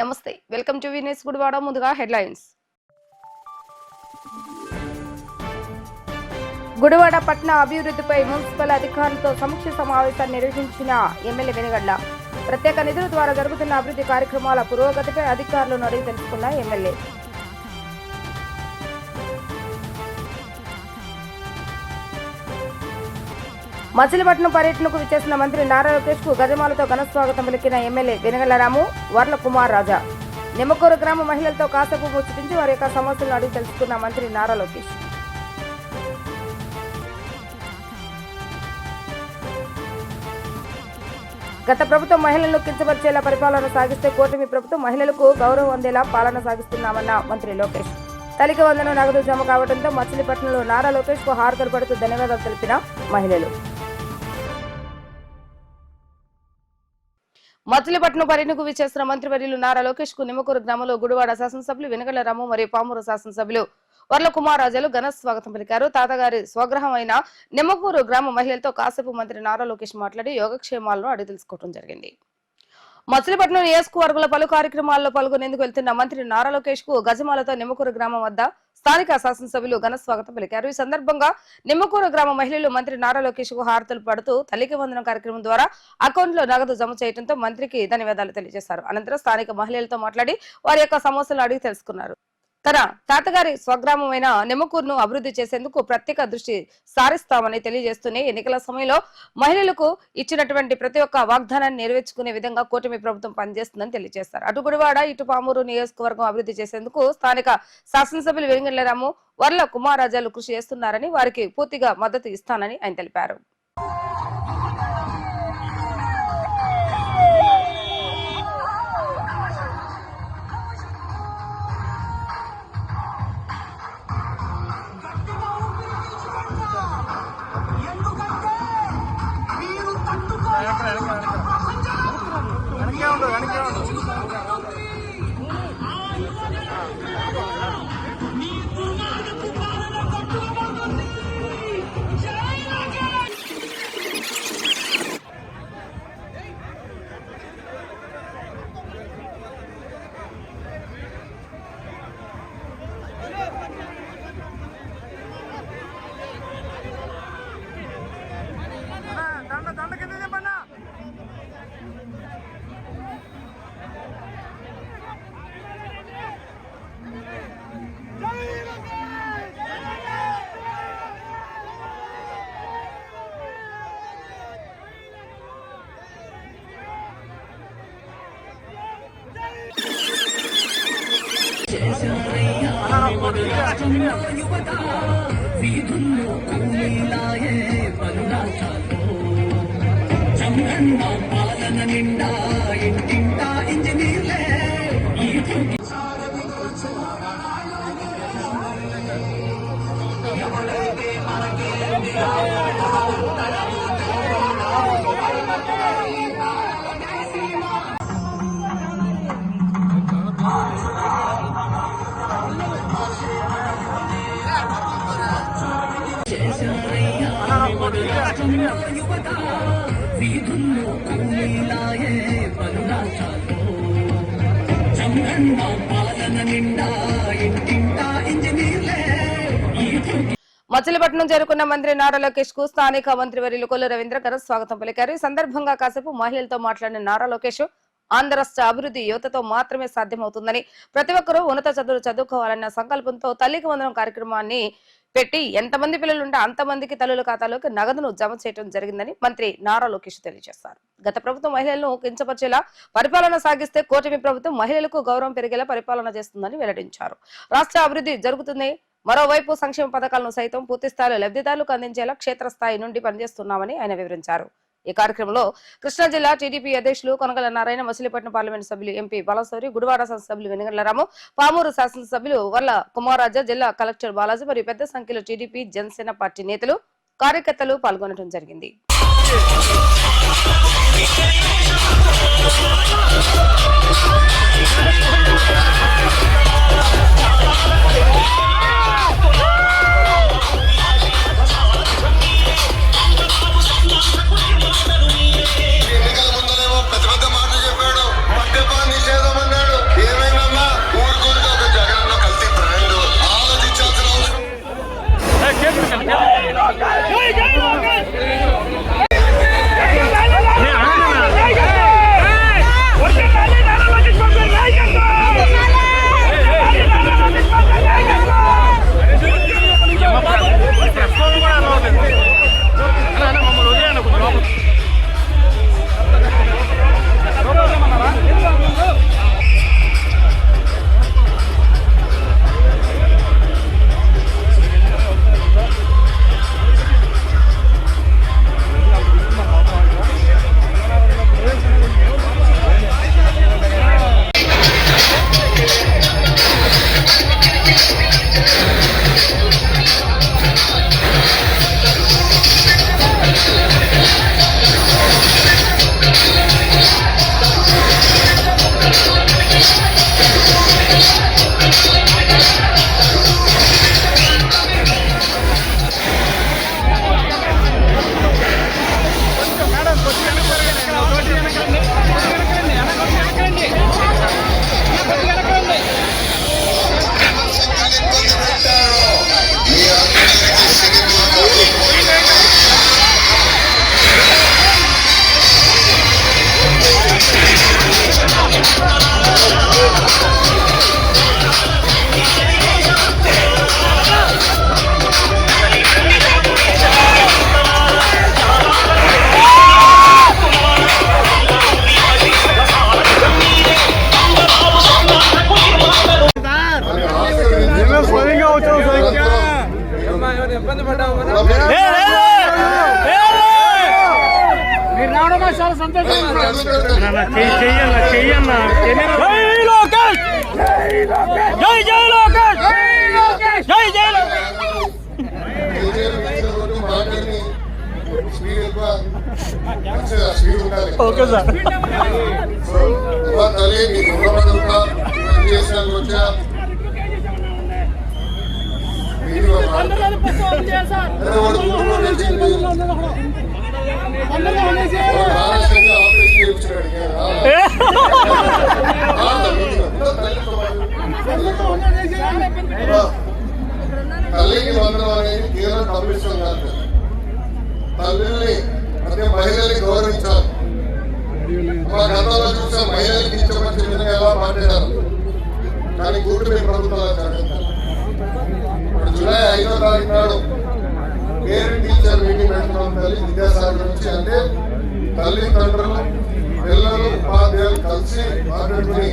నమస్తే, welcome to వినేస్ Gudivada. ముందుగా headlines. Gudivada పట్టణ అభివృద్ధిపై మున్సిపల్ అధికారులతో సమీక్ష సమావేశాన్ని నిర్వహించిన ఎమ్మెల్యే వెనుగడ్ల. ప్రత్యేక నిధుల ద్వారా జరుగుతున్న అభివృద్ధి కార్యక్రమాల పురోగతిపై అధికారులను అడిగి తెలుసుకున్న ఎమ్మెల్యే. మచిలీపట్నం పర్యటనకు విచ్చేసిన మంత్రి నారా లోకేష్ కు గజమాలతో ఘన స్వాగతం పలికిన ఎమ్మెల్యే వెనుగళ్ల రాము, వర్ల కుమార్ రాజా. నిమ్మకూరు గ్రామ మహిళలతో కాసేపు ముచ్చటించి వారి యొక్క సమస్యలను అడిగి తెలుసుకున్న మంత్రి నారా లోకేష్. గత ప్రభుత్వం మహిళలను కించపరిచేలా పరిపాలన సాగిస్తే కూటమి ప్రభుత్వం మహిళలకు గౌరవం అందేలా పాలన సాగిస్తున్నామన్న మంత్రి లోకేష్. తల్లికి వందనం నగదు జమ కావడంతో మచిలీపట్నంలో నారా లోకేష్ కు హారతలు పడుతూ ధన్యవాదాలు తెలిపిన మహిళలు. మచిలీపట్నం పర్యటనకు విచ్చేసిన మంత్రివర్యులు నారా లోకేష్ కు నిమ్మకూరు గ్రామంలో గుడివాడ శాసనసభ్యులు వెనుగళ్ల రాము మరియు పామూరు శాసనసభ్యులు వర్ల కుమార్ రాజాలు ఘన స్వాగతం పలికారు. తాతగారి స్వగ్రహం అయిన నిమ్మకూరు గ్రామ మహిళలతో కాసేపు మంత్రి నారా లోకేష్ మాట్లాడి యోగక్షేమాలను అడిగి తెలుసుకోవడం జరిగింది. మచిలీపట్నం నియోజకవర్గంలో పలు కార్యక్రమాల్లో పాల్గొనేందుకు వెళ్తున్న మంత్రి నారా లోకేష్ కు గజమాలతో నిమ్మకూరు గ్రామం వద్ద స్థానిక శాసనసభ్యులు ఘన స్వాగతం పలికారు. ఈ సందర్భంగా నిమ్మకూరు గ్రామ మహిళలు మంత్రి నారా లోకేష్ కు హారతలు పడుతూ తల్లికి వందనం కార్యక్రమం ద్వారా అకౌంట్ లో నగదు జమ చేయడంతో మంత్రికి ధన్యవాదాలు తెలియజేశారు. అనంతరం స్థానిక మహిళలతో మాట్లాడి వారి యొక్క సమస్యలు అడిగి తెలుసుకున్నారు. తన తాతగారి స్వగ్రామమైన నిమ్మకూరును అభివృద్ధి చేసేందుకు ప్రత్యేక దృష్టి సారిస్తామని తెలియజేస్తూనే ఎన్నికల సమయంలో మహిళలకు ఇచ్చినటువంటి ప్రతి ఒక్క వాగ్దానాన్ని నెరవేర్చుకునే విధంగా కూటమి ప్రభుత్వం పనిచేస్తుందని తెలియజేస్తారు. అటు గుడివాడ ఇటు పామూరు నియోజకవర్గం అభివృద్ధి చేసేందుకు స్థానిక శాసనసభ్యులు వెనుగళ్ల రాము, వర్ల కుమార్ రాజాలు కృషి చేస్తున్నారని, వారికి పూర్తిగా మద్దతు ఇస్తానని ఆయన తెలిపారు. పాలన నిండా ఇంటింటా ఇంజనీర్లే ఎవరైతే మనకి యువత వీధుల్లో కూలీలాయే పనురాశాలో చంద్రన్న పాలన నిండా ఇంటింటా ఇంజనీర్లే. మచిలీపట్నం చేరుకున్న మంత్రి నారా లోకేష్ కు స్థానిక మంత్రివర్యులు కొల్లు రవీంద్ర ఘన స్వాగతం పలికారు. ఈ సందర్భంగా కాసేపు మహిళలతో మాట్లాడిన నారా లోకేష్ ఆంధ్ర రాష్ట్ర అభివృద్ధి యువతతో మాత్రమే సాధ్యమవుతుందని, ప్రతి ఒక్కరూ ఉన్నత చదువులు చదువుకోవాలన్న సంకల్పంతో తల్లికి వందనం కార్యక్రమాన్ని పెట్టి ఎంతమంది పిల్లలుంటే అంతమందికి తల్లుల ఖాతాలోకి నగదును జమ చేయడం జరిగిందని మంత్రి నారా లోకేష్ తెలియజేశారు. గత ప్రభుత్వం మహిళలను కించపరిచేలా పరిపాలన సాగిస్తే కూటమి ప్రభుత్వం మహిళలకు గౌరవం పెరిగేలా పరిపాలన చేస్తుందని వెల్లడించారు. రాష్ట్ర అభివృద్ధి జరుగుతుంది, మరోవైపు సంక్షేమ పథకాలను సైతం పూర్తి స్థాయిలో లబ్ధిదారులకు అందించేలా క్షేత్రస్థాయి నుండి పనిచేస్తున్నామని ఆయన వివరించారు. ఈ కార్యక్రమంలో కృష్ణా జిల్లా టీడీపీ అధ్యక్షులు కొనగల నారాయణ, మచిలీపట్నం పార్లమెంట్ సభ్యులు ఎంపీ బాలశౌరి, గుడివాడ శాసనసభ్యులు వెనుగళ్ల రాము, పామూరు శాసనసభ్యులు వర్ల కుమార్ రాజా, జిల్లా కలెక్టర్ బాలాజీ మరియు పెద్ద సంఖ్యలో టీడీపీ, జనసేన పార్టీ నేతలు, కార్యకర్తలు పాల్గొనడం జరిగింది. ఎన్నికల ముందరేమో పెద్ద పెద్ద మాటలు చెప్పాడు, మద్యపాన నిషేధం అన్నాడు. Okay sir. తల్లి మీకు రుణపడుతా పనిచేసాను వచ్చా తల్లికి వందనం అనేది కేవలం పంపిస్తాం కాదు, తల్లిని అంటే మహిళల్ని గౌరవించాలి. మా గతంలో చూసాం మహిళలకు ఇష్టపరిచే విధంగా ఎలా మాట్లాడారు, కానీ కూటమి ప్రభుత్వాలు జరుగుతారు. ఇప్పుడు జూలై 5వ తారీఖు నాడు పేరెంట్ టీచర్ మీటింగ్ పెడుతున్నాం తల్లి విద్యాసాగర్ నుంచి. అంటే తల్లిదండ్రులు పిల్లలు ఉపాధ్యాయులు కలిసి మాట్లాడుకుని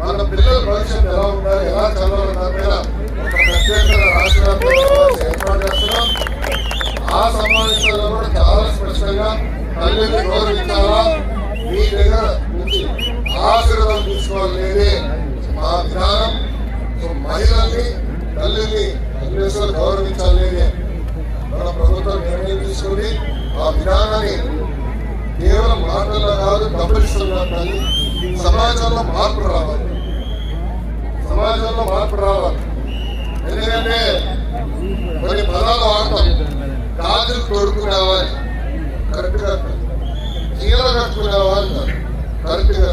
మన పిల్లల భవిష్యత్తు ఎలా ఉండాలి, ఎలా చదవాలి దాని మీద ఒక ప్రత్యేక రాష్ట్ర ఏర్పాటు చేస్తున్నాం. ఆ సమావేశాల్లో కూడా చాలా స్పష్టంగా తల్లిని గౌరవించాలా, మీ దగ్గర నుంచి ఆశీర్వాదం తీసుకోవాలనేది మా విధానం. సో మహిళల్ని తల్లిని అన్వేషణ గౌరవించాలనేది మన ప్రభుత్వం నిర్ణయం తీసుకుంది. ఆ విధానాన్ని కేవలం మాటల్లో కాదు గమనిస్తున్నారు. తల్లి సమాజంలో మార్పు రావాలి, సమాజంలో మార్పు రావాలి. ఎందుకంటే కొన్ని పదాలు వాడతాం, గాజులు తోడుకునేవారు కరెక్ట్ గా, చీర కట్టుకునేవా అంటారు కరెక్ట్ గా,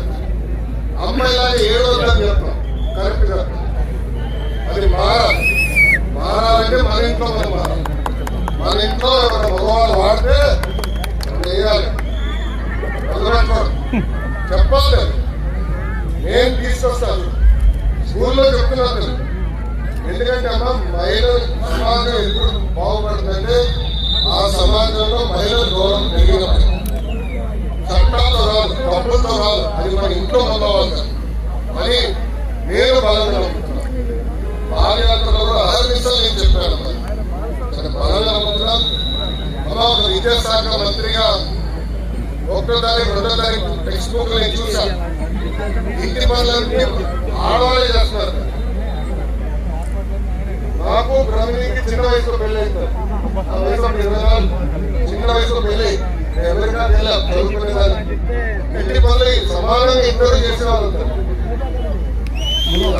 అమ్మాయిలాగా ఏడవద్దని చెప్తాం కరెక్ట్ గా. అది మారాలి. మారాలంటే మన ఇంట్లో మనం మారాలి. మన ఇంట్లో మన మగవాళ్ళు వాడితే వేయాలి, చెప్పాలి. నేను తీసుకొస్తాను, స్కూల్లో చెప్తున్నాను. ఎందుకంటే అమ్మ మహిళలు సమాజం ఎప్పుడు బాగుపడుతుందంటే ఆ సమాజంలో మహిళల గౌరవం పెరిగినప్పుడు. చట్టాలతో రాదు, డబ్బులతో రాదు, అది మన ఇంట్లో మొదలవాలి అని నేను బలంగా నమ్ముతున్నాను. పాదయాత్రలో కూడా అహర్నిశలు నేను చెప్పాను, బలంగా నమ్ముతున్నాను. అమ్మ ఒక విద్యాశాఖ మంత్రిగా 1వ తారీఖు 2వ తారీఖు టెక్స్ట్ బుక్ నేను చూశాను. ఇంటి పనులన్నీ ఆడవాళ్ళే చేస్తున్నారు. నాకు బ్రహ్మణికి చిన్న వయసులో పెళ్లి అవుతారు, ఆ వయసులో 24, చిన్న వయసులో పెళ్లి. ఎవరికైనా వెళ్ళాం చదువుకునేదాన్ని. ఇంటి పనులు సమానంగా ఇద్దరు చేసేవాళ్ళు.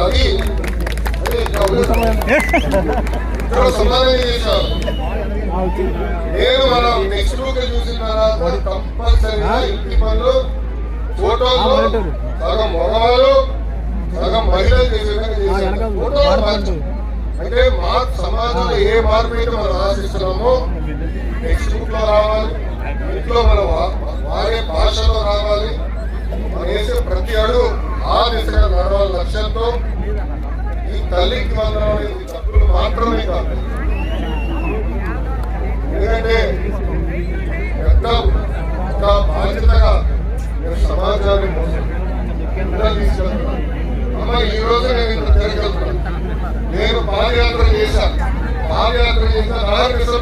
అది ఇద్దరు సమానంగా చేసేవాళ్ళు. నేను మనం టెక్స్ట్ బుక్ చూసిన తర్వాత కంపల్సరీగా ఇంటి పనులు ఫోటోలు సగం మగవాళ్ళు సగం మహిళలు చేసే విధంగా చేశారు. ఫోటోలు మార్చు అంటే సమాజంలో ఏ మార్పు అయితే మనం ఆశిస్తున్నామో టెక్స్ట్ బుక్ లో రావాలి, ఇంట్లో మనం వాడే భాషలో రావాలి. మనం వేసే ప్రతి అడుగు ఆ దిశగా నడవాలి లక్ష్యంతో. ఈ తల్లికి వందనం అనేది తప్పులు మాత్రమే కాదు, ఎందుకంటే పెద్ద ఒక బాధ్యతగా నేను సమాజాన్ని తీసుకెళ్తున్నాను. అమ్మ ఈ రోజు నేను ఇంత తిరగలుగుతున్నాను. నేను పాదయాత్ర చేశాను,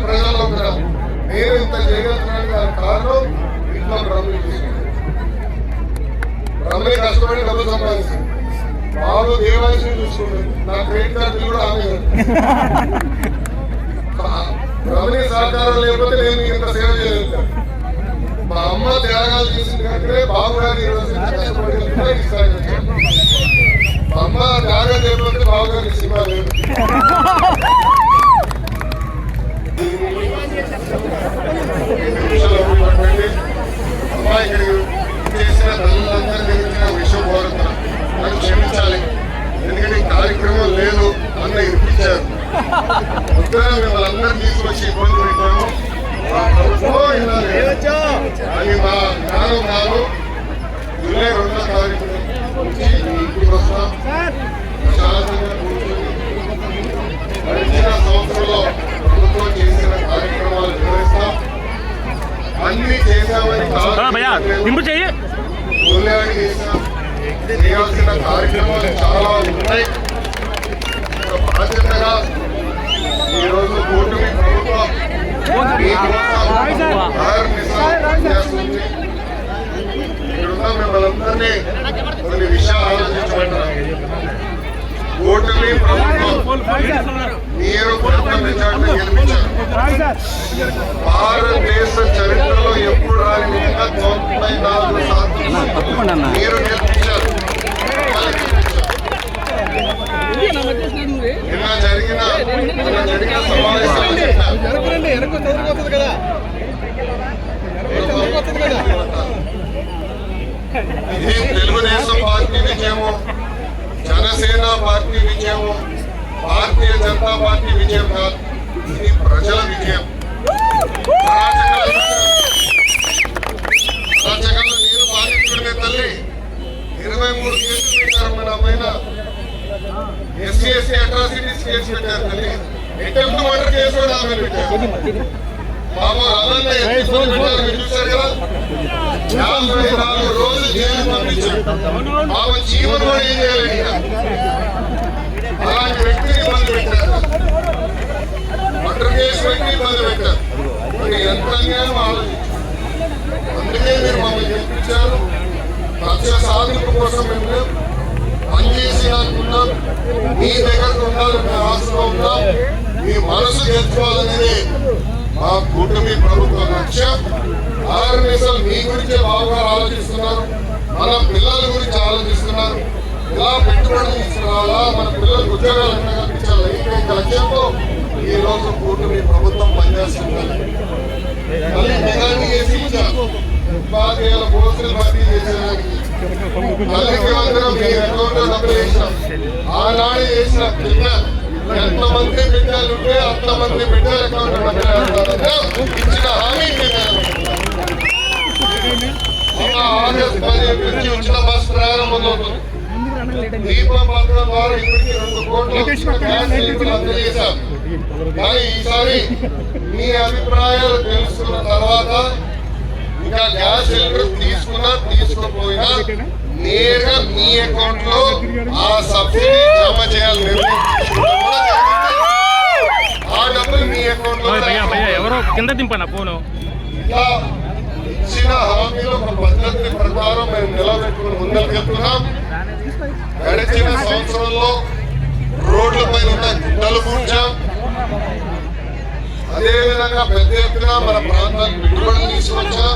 ప్రజల్లో ఉన్నాను. నేను ఇంత చేయగలుగుతున్నాను దానికి కారణం ఇంట్లో బ్రహ్మణి తీసుకుంది. బ్రహ్మణి కష్టపడి డబ్బులు సంపాదించింది. బాబు దేవాలయం చూసుకుంటుంది. నా క్రెడిట్ కార్డు కూడా ఆమె. బ్రహ్మణి సహకారం లేకపోతే నేను ఇంత సేవ చేయగలుగుతాను. మా అమ్మ త్యాగాలు చేసింది కంటే బాబు గారు ఈ రోజు కష్టపడి ఇస్తాను. మా అమ్మ త్యాగాలు లేకపోతే బాబు గారికి సినిమా లేదు. అమ్మా ఇక్కడికి చేసిన తల్లులందరి గురించి విషయం కోరుతున్నాను, నన్ను క్షమించాలి. ఎందుకంటే ఈ కార్యక్రమం లేదు అన్న ఇప్పించారు. పొద్దున మిమ్మల్ని అందరూ తీసుకొచ్చి ఇబ్బంది పెట్టాము. అది మా జ్ఞానం కాదు. జూలై 2వ తారీఖు నుంచి ఇంటికి వస్తాం. ప్రశాంతంగా కూర్చొని గడిచిన సంవత్సరంలో ప్రభుత్వం చేసిన కార్యక్రమాలు వివరిస్తాం. అన్ని చేశామని చేశాం. చేయాల్సిన కార్యక్రమాలు చాలా ఉన్నాయి. బాధ్యతగా ఈరోజు కూటమి ప్రభుత్వం చేస్తుంది. ఇక్కడున్న మిమ్మల్ని కొన్ని విషయాలు ఆలోచించమంటారు. కూటమి ప్రభుత్వం మీరు పెద్ద మెజార్టీ గెలిపించారు. భారతదేశ చరిత్రలో ఎప్పుడు రాని విధంగా 94% మీరు గెలిపించారు. నిన్న జరిగిన సమావేశంలో ఇది తెలుగుదేశం పార్టీ విజయము, జనసేన పార్టీ విజయము, భారతీయ జనతా పార్టీ విజయం కాదు, ఇది ప్రజల విజయం. అరాచకాలు నేను బాధితుడినే తల్లి. 23 కేసులు పెట్టారు మన అమ్మాయిన. ఎస్సీ అట్రాసిటీస్ కేసు పెట్టారు తల్లి. అటెంప్ట్ మర్డర్ కేసు కూడా ఆమె పెట్టారు. బాబా రామన్న ఎత్తుకొని పెట్టారు, మీరు చూశారు కదా. 54 రోజులు జైలు పంపించారు. బాబా జీవన్ కూడా ఏం చేయాలి? అలాంటి వ్యక్తిని ఇబ్బంది పెట్టారు. మర్డర్ కేసు పెట్టి ఇబ్బంది పెట్టారు. మరి ఎంత అన్యాయం ఆలోచించారు. అందుకే మీరు మమ్మల్ని గెలిపించారు. లక్ష్య సాధింపు కోసం మేము పనిచేసి అనుకున్నాం. మీ దగ్గరకు ఉండాలి, మీ ఆశలో ఉన్నాం. మీ మనసు గెలుచుకోవాలనేది మా కూటమి ప్రభుత్వ లక్ష్యం. ఆర్ఎన్ఎస్ఎల్ మీ గురించే బాగా ఆలోచిస్తున్నారు, మన పిల్లల గురించి ఆలోచిస్తున్నారు. ఇలా పెట్టుబడులు తీసుకురావాలా, మన పిల్లలకు ఉద్యోగాలు కల్పించాలి, ఏకైక లక్ష్యంతో ఈ రోజు కూటమి ప్రభుత్వం పనిచేస్తున్నారు. మళ్ళీ మెగాని చేసి ఇచ్చారు. ఉపాధ్యాయుల పోస్టులు భర్తీ చేసేదానికి తల్లికి వందనం మీ అకౌంట్ లో డబ్బులు వేసినాం. ఆనాడు చేసిన బిడ్డ ఎంతమంది బిడ్డలు ఉంటే అంతమంది బిడ్డల అకౌంట్ డబ్బులు వేస్తారని ఇచ్చిన హామీ ఆగస్టు 15 నుంచి ఉచిత బస్ ప్రారంభమవుతుంది. దీపం పథకం ద్వారా ఇప్పటికి 2 కోట్ల గ్యాస్ సిలిండర్లు అందజేశాం. కానీ ఈసారి మీ అభిప్రాయాలు తెలుసుకున్న తర్వాత ఇంకా గ్యాస్ సిలిండర్ తీసుకున్నా తీసుకోపోయినా నేరుగా మీ అకౌంట్ లో ఆ సబ్సిడీ జమ చేయాలి. ఆ డబ్బులు మీ అకౌంట్ లో ఎవరో కింద దింపనా ఫోను. ఇలా ఇచ్చిన హామీలు ఒక పద్ధతి ప్రకారం మేము నిలబెట్టుకుని ముందరికెళ్తున్నాం. గడిచిన సంవత్సరంలో రోడ్లపైన ఉన్న గుంటలు పూడ్చాం. అదేవిధంగా పెద్ద ఎత్తున మన ప్రాంతానికి పెట్టుబడులు తీసుకొచ్చాం.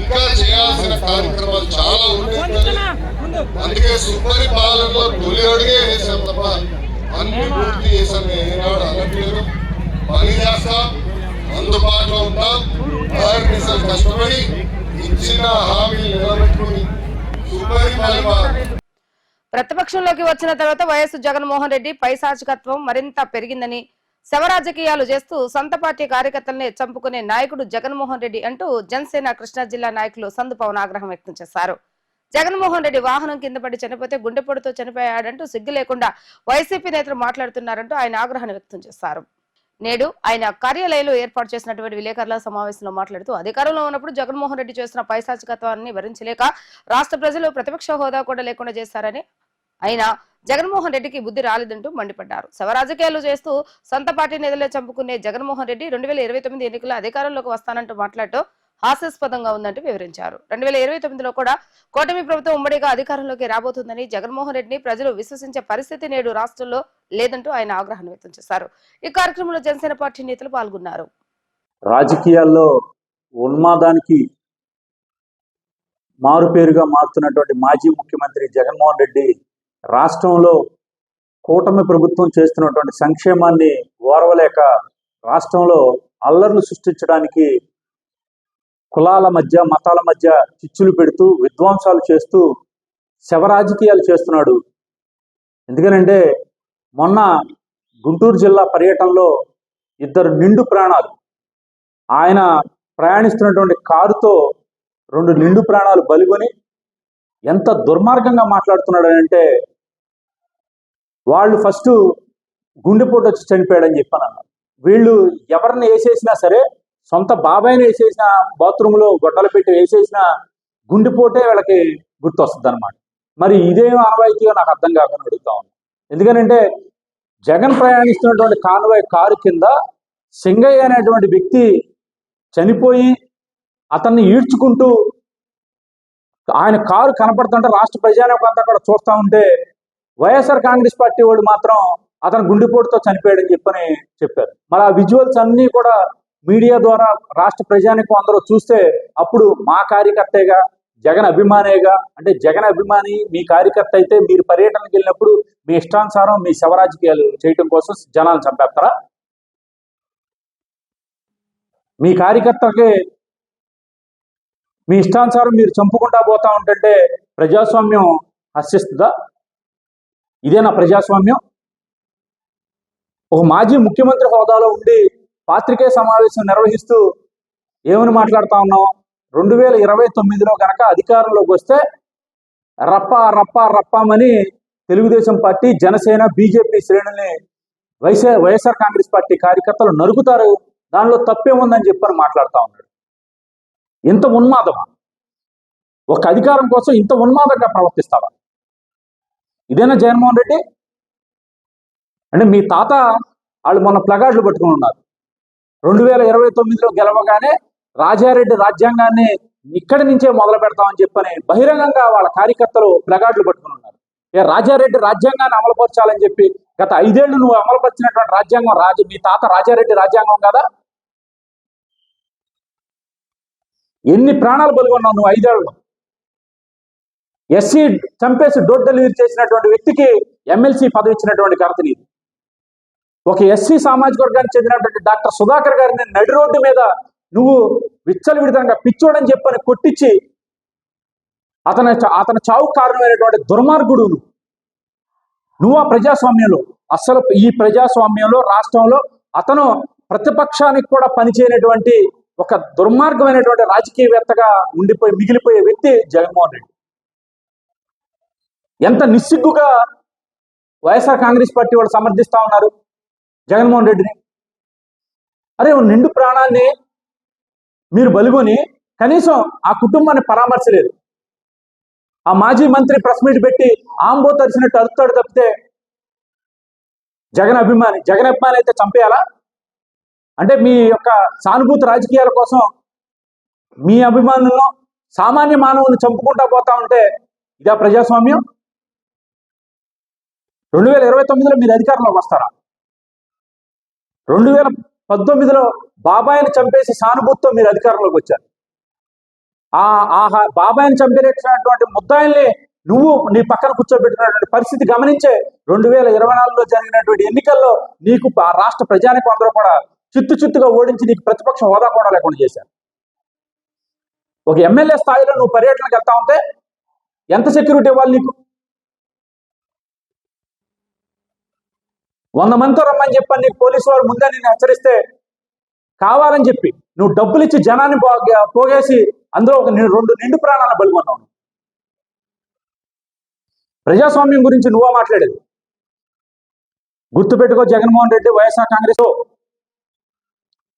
ఇంకా చేయాల్సిన కార్యక్రమాలు చాలా ఉన్నాయి. అందుకే సుపరిపాలనలో తొలి అడుగే వేసాం తప్ప అన్ని పూర్తి చేసాం ఏనాడు అనట్లేదు. పని చేస్తాం, అందుబాటులో ఉంటాం. ఆర్ఎన్ఎస్ఎల్ కష్టపడి ఇచ్చిన హామీలు నిలబెట్టుకుని సుపరిపాలన. ప్రతిపక్షంలోకి వచ్చిన తర్వాత వైఎస్ జగన్మోహన్ రెడ్డి పైశాచికత్వం మరింత పెరిగిందని, శవ రాజకీయాలు చేస్తూ సొంత పార్టీ కార్యకర్తలనే చంపుకునే నాయకుడు జగన్మోహన్ రెడ్డి అంటూ జనసేన కృష్ణా జిల్లా నాయకులు సందు పవన్ ఆగ్రహం వ్యక్తం చేశారు. జగన్మోహన్ రెడ్డి వాహనం కింద పడి చనిపోతే గుండెపోటుతో చనిపోయాడంటూ సిగ్గు లేకుండా వైసీపీ నేతలు మాట్లాడుతున్నారంటూ ఆయన ఆగ్రహాన్ని వ్యక్తం చేశారు. నేడు ఆయన కార్యాలయంలో ఏర్పాటు చేసినటువంటి విలేకరుల సమావేశంలో మాట్లాడుతూ అధికారంలో ఉన్నప్పుడు జగన్మోహన్ రెడ్డి చేసిన పైశాచికత్వాన్ని భరించలేక రాష్ట్ర ప్రజలు ప్రతిపక్ష హోదా కూడా లేకుండా చేశారని, అయినా జగన్మోహన్ రెడ్డికి బుద్ధి రాలేదంటూ మండిపడ్డారు. శవ రాజకీయాలు చేస్తూ సొంత పార్టీ నేతలే చంపుకునే జగన్మోహన్ రెడ్డి 2029 ఎన్నికల అధికారంలోకి వస్తానంటూ మాట్లాడుతూ హాస్యాస్పదంగా ఉందంటూ వివరించారు. 2029లో కూడా కూటమి ప్రభుత్వం ఉమ్మడిగా అధికారంలోకి రాబోతుందని, జగన్మోహన్ రెడ్డిని ప్రజలు విశ్వసించే పరిస్థితి నేడు రాష్ట్రంలో లేదంటూ ఆయన ఆగ్రహాన్ని వ్యక్తం చేశారు. ఈ కార్యక్రమంలో జనసేన పార్టీ నేతలు పాల్గొన్నారు. రాజకీయాల్లో ఉన్మాదానికి మారుపేరుగా మారుతున్నటువంటి మాజీ ముఖ్యమంత్రి జగన్మోహన్ రెడ్డి రాష్ట్రంలో కూటమి ప్రభుత్వం చేస్తున్నటువంటి సంక్షేమాన్ని ఓర్వలేక రాష్ట్రంలో అల్లర్లు సృష్టించడానికి కులాల మధ్య మతాల మధ్య చిచ్చులు పెడుతూ విధ్వంసాలు చేస్తూ శవ రాజకీయాలు చేస్తున్నాడు. ఎందుకనంటే మొన్న గుంటూరు జిల్లా పర్యటనలో 2 నిండు ప్రాణాలు, ఆయన ప్రయాణిస్తున్నటువంటి కారుతో 2 నిండు ప్రాణాలు బలిగొని ఎంత దుర్మార్గంగా మాట్లాడుతున్నాడు అంటే, వాళ్ళు ఫస్ట్ గుండెపోటు వచ్చి చనిపోయాడని చెప్పానన్నారు. వీళ్ళు ఎవరిని వేసేసినా సరే, సొంత బాబాయిని వేసేసిన బాత్రూంలో గొడ్డలు పెట్టి వేసేసిన గుండెపోటే వీళ్ళకి గుర్తొస్తుంది అనమాట. మరి ఇదేం ఆనవాయితీగా నాకు అర్థం కాకుండా అడుగుతా ఉన్నాను. ఎందుకనంటే జగన్ ప్రయాణిస్తున్నటువంటి కాన్వాయ్ కారు కింద సింగయ్య అనేటువంటి వ్యక్తి చనిపోయి అతన్ని ఈడ్చుకుంటూ ఆయన కారు కనపడుతుంటే రాష్ట్ర ప్రజానీకం అంతా కూడా చూస్తూ ఉంటే వైఎస్ఆర్ కాంగ్రెస్ పార్టీ వాళ్ళు మాత్రం అతను గుండెపోటుతో చనిపోయాడని చెప్పని చెప్పారు. మరి ఆ విజువల్స్ అన్నీ కూడా మీడియా ద్వారా రాష్ట్ర ప్రజానికం అందరూ చూస్తే అప్పుడు మా కార్యకర్తగా జగన్ అభిమానేగా, అంటే జగన్ అభిమాని మీ కార్యకర్త అయితే మీరు పర్యటనకు వెళ్ళినప్పుడు మీ ఇష్టానుసారం మీ శవరాజకీయాలు చేయటం కోసం జనాలు చంపేస్తారా? మీ కార్యకర్తకి మీ ఇష్టానుసారం మీరు చంపుకుంటా పోతా ఉంటుంటే ప్రజాస్వామ్యం హర్షిస్తుందా? ఇదేనా ప్రజాస్వామ్యం? ఒక మాజీ ముఖ్యమంత్రి హోదాలో ఉండి పాత్రికేయ సమావేశం నిర్వహిస్తూ ఏమని మాట్లాడుతా ఉన్నాం? 2029లో కనుక అధికారంలోకి వస్తే రప్పామని Telugu Desam party, Janasena, BJP శ్రేణుల్ని YSR Congress party కార్యకర్తలు నరుకుతారు, దానిలో తప్పేముందని చెప్పని మాట్లాడుతూ ఉన్నాడు. ఇంత ఉన్మాదమా? ఒక అధికారం కోసం ఇంత ఉన్మాదంగా ప్రవర్తిస్తావా? ఇదేనా జగన్మోహన్ రెడ్డి? అంటే మీ తాత వాళ్ళు మొన్న ప్లగార్డులు పట్టుకుని ఉన్నారు. 2029లో గెలవగానే రాజారెడ్డి రాజ్యాంగాన్ని ఇక్కడి నుంచే మొదలు పెడతామని చెప్పని బహిరంగంగా వాళ్ళ కార్యకర్తలు ప్లగార్డులు పట్టుకుని ఉన్నారు. రాజారెడ్డి రాజ్యాంగాన్ని అమలుపరచాలని చెప్పి గత 5 ఏళ్లు నువ్వు అమలుపరిచినటువంటి రాజ్యాంగం మీ తాత రాజారెడ్డి రాజ్యాంగం కదా? ఎన్ని ప్రాణాలు బలిగొన్నావు నువ్వు 5 ఏళ్లలో? ఎస్సీ చంపేసి డోర్ డెలివరీ చేసినటువంటి వ్యక్తికి ఎమ్మెల్సీ పదవి ఇచ్చినటువంటి ఘనత నీది. ఒక ఎస్సీ సామాజిక వర్గానికి చెందినటువంటి డాక్టర్ సుధాకర్ గారిని నడి రోడ్డు మీద నువ్వు విచ్చలవిడితంగా పిచ్చోడని చెప్పని కొట్టించి అతని చావు కారణమైనటువంటి దుర్మార్గుడు నువ్వు ఆ ప్రజాస్వామ్యంలో, అసలు ఈ ప్రజాస్వామ్యంలో రాష్ట్రంలో అతను ప్రతిపక్షానికి కూడా పనిచేయనటువంటి ఒక దుర్మార్గమైనటువంటి రాజకీయవేత్తగా మిగిలిపోయే వ్యక్తి జగన్మోహన్ రెడ్డి. ఎంత నిస్సిగ్గుగా వైఎస్ఆర్ కాంగ్రెస్ పార్టీ వాళ్ళు సమర్థిస్తా ఉన్నారు జగన్మోహన్ రెడ్డిని. అరే నిండు ప్రాణాన్ని మీరు బలిగొని కనీసం ఆ కుటుంబాన్ని పరామర్శలేదు. ఆ మాజీ మంత్రి ప్రెస్ మీట్ పెట్టి ఆంబో తరిచినట్టు అరుతాడు తప్పితే జగన్ అభిమాని అయితే చంపేయాలా? అంటే మీ యొక్క సానుభూతి రాజకీయాల కోసం మీ అభిమానులను, సామాన్య మానవుని చంపుకుంటా పోతా ఉంటే ఇదా ప్రజాస్వామ్యం? 2029లో మీరు అధికారంలోకి వస్తారా? 2019లో బాబాయిని చంపేసి సానుభూతితో మీరు అధికారంలోకి వచ్చారు. బాబాయిని చంపేటటువంటి ముద్దాయిల్ని నువ్వు నీ పక్కన కూర్చోబెట్టినటువంటి పరిస్థితి గమనించే 2024లో జరిగినటువంటి ఎన్నికల్లో నీకు రాష్ట్ర ప్రజానికం అందరూ కూడా చిత్తుగా ఓడించి నీకు ప్రతిపక్ష హోదా కూడా లేకుండా చేశారు. ఒక ఎమ్మెల్యే స్థాయిలో నువ్వు పర్యటనకు వెళ్తా ఉంటే ఎంత సెక్యూరిటీ ఇవ్వాలి నీకు? 100 మందితో రమ్మని చెప్పని నీకు పోలీసు వారు ముందే నిన్ను హెచ్చరిస్తే కావాలని చెప్పి నువ్వు డబ్బులు ఇచ్చి జనాన్ని పోగేసి అందులో ఒక 2 నిండు ప్రాణాలను బలిగొన్నావు. ప్రజాస్వామ్యం గురించి నువ్వా మాట్లాడేది? గుర్తుపెట్టుకో జగన్మోహన్ రెడ్డి,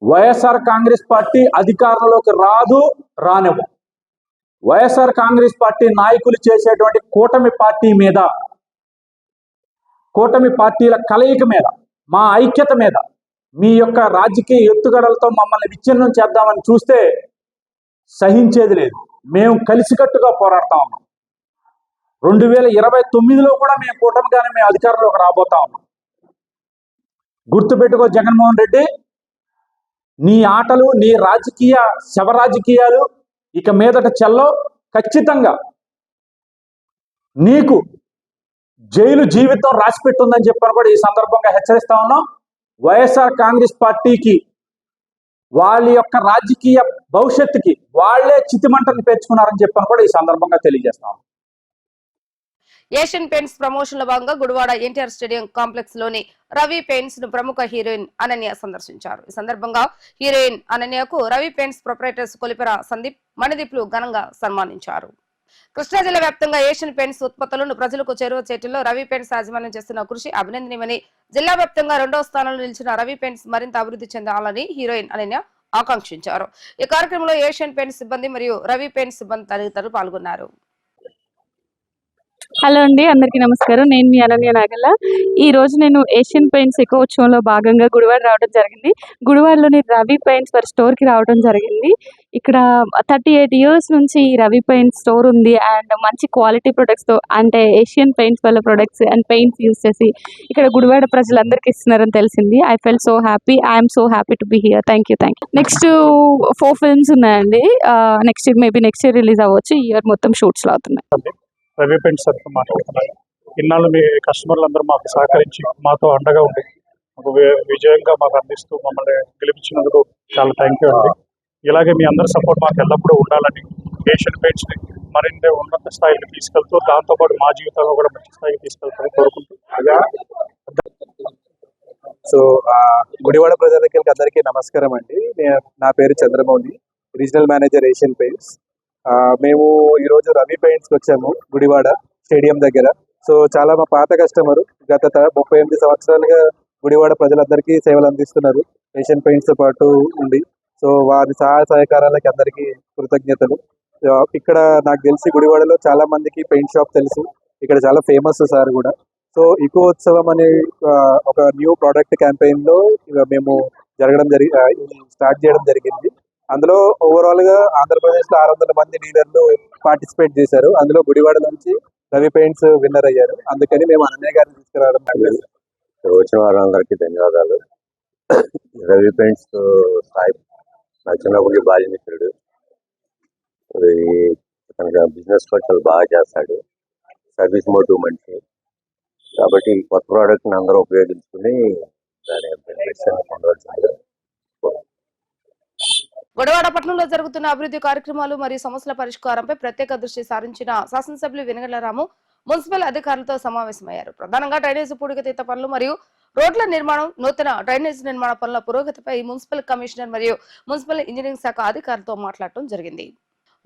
వైఎస్ఆర్ కాంగ్రెస్ పార్టీ అధికారంలోకి రానివ్వం. వైఎస్ఆర్ కాంగ్రెస్ పార్టీ నాయకులు చేసేటువంటి కూటమి పార్టీల కలయిక మీద, మా ఐక్యత మీద, మీ యొక్క రాజకీయ ఎత్తుగడలతో మమ్మల్ని విచ్ఛిన్నం చేద్దామని చూస్తే సహించేది లేదు. మేము కలిసికట్టుగా పోరాడుతా ఉన్నాం. 2029లో కూడా మేము కూటమిగానే మేము అధికారంలోకి రాబోతా ఉన్నాం. గుర్తుపెట్టుకో జగన్మోహన్ రెడ్డి, నీ ఆటలు, నీ శవరాజకీయాలు ఇక మీదట చెల్లో. ఖచ్చితంగా నీకు జైలు జీవితం రాసిపెట్టుందని చెప్పని కూడా ఈ సందర్భంగా హెచ్చరిస్తా ఉన్నాం. వైఎస్ఆర్ కాంగ్రెస్ పార్టీకి వాళ్ళ యొక్క రాజకీయ భవిష్యత్తుకి వాళ్లే చితిమంటను పేర్చుకున్నారని చెప్పని కూడా ఈ సందర్భంగా తెలియజేస్తాం. ఏషియన్ పెయింట్స్ ప్రమోషన్ లో భాగంగా గుడివాడ ఎన్టీఆర్ స్టేడియం కాంప్లెక్స్ లోని రవి పెయింట్స్ ను ప్రముఖ హీరోయిన్ అనన్య సందర్శించారు. ఈ సందర్భంగా హీరోయిన్ అనన్యకు రవి పెయింట్స్ ప్రొపరేటర్స్ కొలిపెర సందీప్, మణిదీప్లు ఘనంగా సన్మానించారు. కృష్ణా జిల్లా వ్యాప్తంగా ఏషియన్ పెయింట్స్ ఉత్పత్తులను ప్రజలకు చేరువ చేయడంలో రవి పెయింట్స్ యాజమాన్యం చేస్తున్న కృషి అభినందనీయమని, జిల్లా వ్యాప్తంగా 2వ స్థానంలో నిలిచిన రవి పెయింట్స్ మరింత అభివృద్ధి చెందాలని హీరోయిన్ అనన్య ఆకాంక్షించారు. ఈ కార్యక్రమంలో ఏషియన్ పెయింట్స్ సిబ్బంది మరియు రవి పెయింట్స్ సిబ్బంది తదితరులు పాల్గొన్నారు. హలో అండి, అందరికీ నమస్కారం. నేను మీ అనన్య నాగల్ల. ఈరోజు నేను ఏషియన్ పెయింట్స్ ఎకోత్సవంలో భాగంగా గుడివాడ రావడం జరిగింది. గుడివాడలోని రవి పెయింట్స్ వారి స్టోర్‌కి రావడం జరిగింది. ఇక్కడ 38 ఇయర్స్ నుంచి ఈ రవి పెయింట్స్ స్టోర్ ఉంది. అండ్ మంచి క్వాలిటీ ప్రొడక్ట్స్‌తో అంటే ఏషియన్ పెయింట్స్ వాళ్ళ ప్రొడక్ట్స్ అండ్ పెయింట్స్ యూజ్ చేసి ఇక్కడ గుడివాడ ప్రజలందరికీ ఇస్తున్నారని తెలిసింది. I felt so happy. I'm so happy to be here. Thank you. Next 4 films ఉన్నాయండి. నెక్స్ట్ ఇయర్ రిలీజ్ అవ్వచ్చు. ఈ ఇయర్ మొత్తం షూట్స్‌లో అవుతున్నాయి. రవి పెయింట్స్ తరఫున మాట్లాడుతున్నాను. ఇన్నాళ్ళు మీ కస్టమర్లందరూ మాకు సహకరించి మాతో అండగా ఉండి మాకు విజయంగా మాకు అందిస్తూ మమ్మల్ని గెలిపించినందుకు చాలా థ్యాంక్ యూ అండి. ఇలాగే మీ అందరి సపోర్ట్ మాకు ఎల్లప్పుడూ ఉండాలని ఏషియన్ పెయింట్స్ని మరింత ఉన్నత స్థాయికి తీసుకెళ్తూ దాంతోపాటు మా జీవితంలో కూడా మంచి స్థాయికి తీసుకెళ్తామని కోరుకుంటూ సో గుడివాడ ప్రజలకి అందరికీ నమస్కారం అండి. నా పేరు Chandramouli, regional manager Asian paints. మేము ఈరోజు రవి పెయింట్స్కి వచ్చాము గుడివాడ స్టేడియం దగ్గర. సో చాలా మా పాత కస్టమర్, గత 38 సంవత్సరాలుగా గుడివాడ ప్రజలందరికీ సేవలు అందిస్తున్నారు ఏషియన్ పెయింట్స్తో పాటు ఉండి. సో వారి సహాయ సహకారాలకి అందరికీ కృతజ్ఞతలు. ఇక్కడ నాకు తెలిసి గుడివాడలో చాలా మందికి పెయింట్ షాప్ తెలుసు, ఇక్కడ చాలా ఫేమస్ సార్ కూడా. సో ఇకో ఉత్సవం అనే ఒక న్యూ ప్రోడక్ట్ క్యాంపెయిన్లో మేము స్టార్ట్ చేయడం జరిగింది. అందులో ఓవరాల్గా ఆంధ్రప్రదేశ్లో 600 మంది డీలర్లు పార్టిసిపేట్ చేశారు. అందులో గుడివాడ నుంచి రవి పెయింట్స్ విన్నర్ అయ్యారు. అందుకని మేము అనన్య గారిని తీసుకురావడం జరిగింది. వచ్చిన వారందరికీ ధన్యవాదాలు. రవి పెయింట్స్ సాయి నా చిన్నప్పటి బాల్యమిత్రుడు. తనకి బిజినెస్ చాలా బాగా చేస్తాడు, సర్వీస్ మోటివ్ మనిషి. కాబట్టి ఈ కొత్త ప్రోడక్ట్ని అందరూ ఉపయోగించుకుని దాని బెనిఫిట్స్ పొందవలసిందిగా. గుడివాడ పట్టణంలో జరుగుతున్న అభివృద్ధి కార్యక్రమాలు మరియు సమస్యల పరిష్కారంపై ప్రత్యేక దృష్టి సారించిన శాసనసభ్యులు వెనుగళ్ల రాము మున్సిపల్ అధికారులతో సమావేశమయ్యారు. ప్రధానంగా డ్రైనేజీ పూడికతీత పనులు మరియు రోడ్ల నిర్మాణం, నూతన డ్రైనేజీ నిర్మాణ పనుల పురోగతిపై మున్సిపల్ కమిషనర్ మరియు మున్సిపల్ ఇంజనీరింగ్ శాఖ అధికారులతో మాట్లాడటం జరిగింది.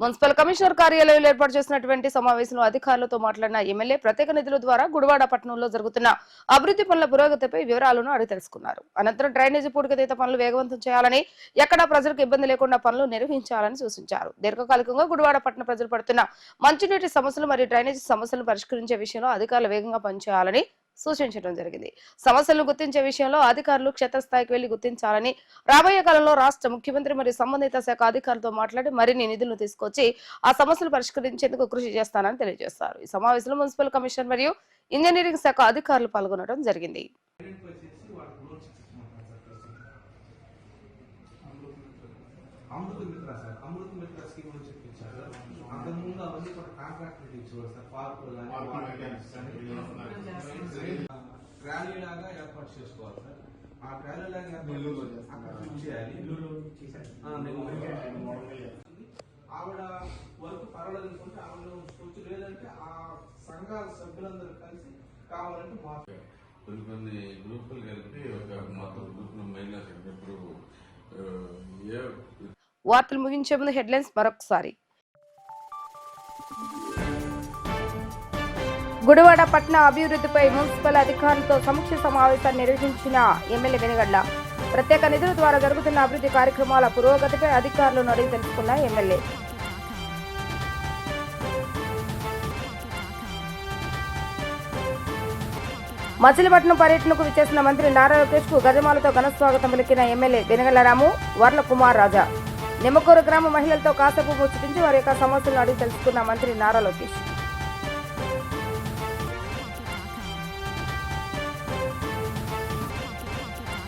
మున్సిపల్ కమిషనర్ కార్యాలయంలో ఏర్పాటు చేసినటువంటి సమావేశంలో అధికారులతో మాట్లాడిన ఎమ్మెల్యే ప్రత్యేక నిధుల ద్వారా గుడివాడ పట్టణంలో జరుగుతున్న అభివృద్ధి పనుల పురోగతిపై వివరాలను అడిగి తెలుసుకున్నారు. అనంతరం డ్రైనేజీ పూడికతీత పనులు వేగవంతం చేయాలని, ఎక్కడా ప్రజలకు ఇబ్బంది లేకుండా పనులు నిర్వహించాలని సూచించారు. దీర్ఘకాలికంగా గుడివాడ పట్టణ ప్రజలు పడుతున్న మంచినీటి సమస్యలు మరియు డ్రైనేజీ సమస్యలను పరిష్కరించే విషయంలో అధికారులు వేగంగా పనిచేయాలని సూచించడం జరిగింది. సమస్యలను గుర్తించే విషయంలో అధికారులు క్షేత్రస్థాయికి వెళ్లి గుర్తించాలని, రాబోయే కాలంలో రాష్ట్ర ముఖ్యమంత్రి మరియు సంబంధిత శాఖ అధికారులతో మాట్లాడి మరిన్ని నిధులను తీసుకొచ్చి ఆ సమస్యలు పరిష్కరించేందుకు కృషి చేస్తానని తెలియజేస్తారు. ఈ సమావేశంలో మున్సిపల్ కమిషనర్ మరియు ఇంజనీరింగ్ శాఖ అధికారులు పాల్గొనడం జరిగింది. ర్యాలీ లాగా ఏర్పాటు చేసుకోవాలి సార్. ఆ ర్యాలీ లాగా అక్కడ చేయాలి. ఆవిడ వర్క్ పర్వాలనుకుంటే ఆవిడ కూర్చు, లేదంటే ఆ సంఘాల సభ్యులందరూ కలిసి కావాలంటే కొన్ని గ్రూపులు కలిపి ఒక మొత్తం గ్రూప్ మహిళా సెక్రటరీ. వార్తలు ముగించే ముందు హెడ్లైన్స్ మరొకసారి. గుడివాడ పట్టణ అభివృద్ధిపై మున్సిపల్ అధికారులతో సమీక్ష సమావేశాన్ని నిర్వహించిన ఎమ్మెల్యే వెనుగళ్ల. ప్రత్యేక నిధుల ద్వారా జరుగుతున్న అభివృద్ధి కార్యక్రమాల పురోగతిపై అధికారులను అడిగి తెలుసుకున్న ఎమ్మెల్యే. మచిలీపట్నం పర్యటనకు విచ్చేసిన మంత్రి నారా లోకేష్ కు గజమాలతో ఘన స్వాగతం పలికిన ఎమ్మెల్యే వెనుగళ్ల రాము, వర్ల కుమార్ రాజా. నిమ్మకూరు గ్రామ మహిళలతో కాసేపు ముచ్చటించి వారి యొక్క సమస్యలను అడిగి తెలుసుకున్న మంత్రి నారా లోకేష్.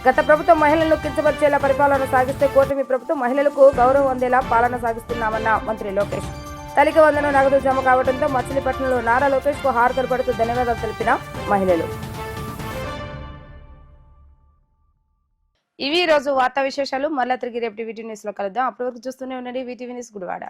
గత ప్రభుత్వం మహిళలను కించపరిచేలా పరిపాలన సాగిస్తే కూటమి ప్రభుత్వం మహిళలకు గౌరవం అందేలా పాలన సాగిస్తున్నామన్న మంత్రి లోకేష్. తల్లికి వందనం నగదు జమ కావడంతో మచిలీపట్నంలో నారా లోకేష్ కు హారతలు పడుతూ ధన్యవాదాలు తెలిపిన మహిళలు. ఇవి రోజు వార్తా విశేషాలు. మళ్ళా తిరిగి రేపు వీటీవీ న్యూస్ లో కలుద్దాం. అప్పటి వరకు చూస్తూనే ఉండండి వీటీవీ న్యూస్ గుడివాడ.